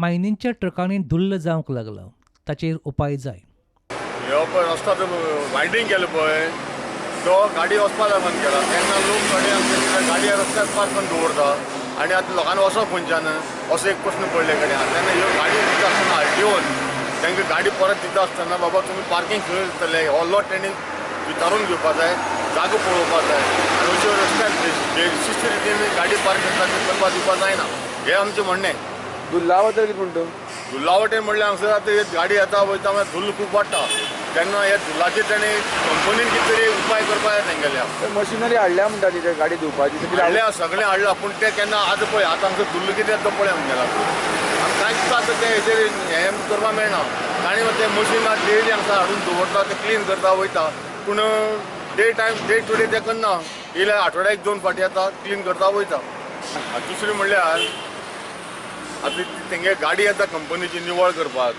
मायनिंगच्या ट्रकांनी धुल्ल जावंक लागला. ताचेर उपाय जाय. ह्यो पळय रस्तो वायडींग केलो पळय तो गाडी वचपा लागून केला. तेन्ना लोक गाडी रस्त्यार पार्क करून दवरता आनी आतां लोकांनी वचप खंयच्यान असो एक प्रश्न पडले कडेन. तेन्ना ह्यो गाडी दिता आसतना आरटीओन तांकां गाडी परत दिता आसतना बाबा तुमी पार्किंग खंय दितले हो लोट तेणी विचारून घेवपा जाय, जागो पळोवपा जाय. अश्यो रस्त्यार शिस्त रितीन गाडी पार्क करपा दिवपा जायना हें आमचें म्हणणें. धुल्ला बद्दल कितें म्हणटा? धुल्ला वाटेन म्हणल्यार हांगसर आतां गाडी येता वयता मागीर धुल्ल खूब वाडटा. तेन्ना हे धुल्लाचेर तेणी कंपनीन कितें तरी उपाय करपा जाय तेंगेल्या. मशिनरी हाडल्या म्हणटा ती गाडी धुवपाची. हाडल्या सगळें हाडलां पूण तें केन्ना आतां पळय आतां हांगसर धुल्ल कितें येता पळय म्हणटा आमकां कांयच आतां तें हेचेर हें करपाक मेळना. ताणें तें मशीन डेली हांगसर हाडून दवरता तें क्लीन करता वयता पूण डे टू डे तें करना. येयल्यार आठवड्याक 2 फावटी येता क्लीन करता वयता. दुसरें म्हणल्यार आतां तेंगे गाडी येता कंपनीची निवळ करपाक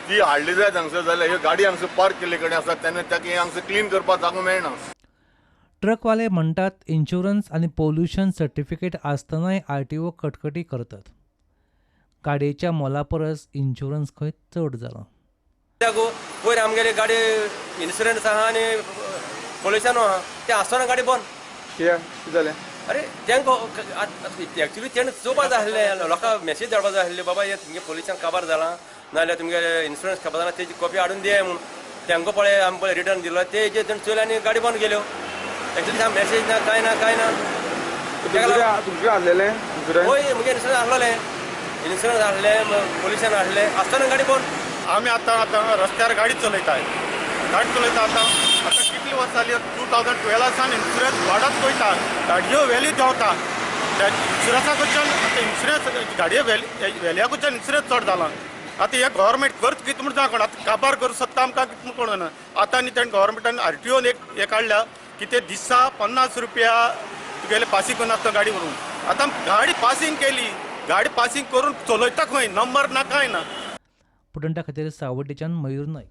ती हाडली जायत हांगसर जाल्यार ह्यो गाडी हांगसर पार्क केल्ले कडेन आसा तेन्ना ताका हांगसर क्लीन करपाक जागो मेळना. ट्रकवाले म्हणटात इन्शुरन्स आनी पोल्युशन सर्टिफिकेट आसतनाय आरटीओ कटकटी करतात. गाडयेच्या मोला परस इन्शुरन्स खंय चड जाला. वयर आमगेली गाडी इन्शुरन्स आहा आनी पोल्युशन आहा तें आसतना गाडी बंद. कितें जालें? अरे तेंका एक्चुली तेणें चोवपा जाय आसलें लोकांक मॅसेज धाडपा जाय आसलें बाबा हे तुमगे पोल्युशन काबार जालां नाजाल्यार तुमगे इन्शुरन्स काबार जालां तेजी कॉपी हाडून दिया म्हणून. तेंका पळय आमी पळय रिटर्न दिलो तेजे तेणें चोयले आनी गाडी बंद केल्यो. एक्चुली हांव मॅसेज ना कांय ना तुमचें हाडलेलें इन्शुरन्स? होय मुगे इन्शुरन्स हाडलें इन्शुरन्स हाडलें पोल्युशन हाडलें आसतना गाडी बंद. आमी आतां रस्त्यार गाडी चलयताय. गाडी चलयता आतां कितली वर्सां जाली 2012 सावन इन्शुरन्स वाडत वयता. गाडयो व्हॅल्यू देंवता. त्या इन्शुरन्सा कडच्यान आतां इन्शुरन्स गाडयो व्हॅल्या कडच्यान इन्शुरन्स चड जाला. आतां हे गव्हर्मेंट करता कितें म्हण जावं आतां काबार करूं शकता आमकां कितें म्हण कळना. आतां आनी तेणें गव्हर्मेंटान आरटीओन एक हे काडल्या की ते दिसा 50 रुपया तुगेले पासींग करून आसता गाडी व्हरून. आतां गाडी पासींग केली गाडी पासींग करून चलयता खंय नंबर ना कांय ना. पुटंटा खातीर सावड्डेच्यान मयूर नायक.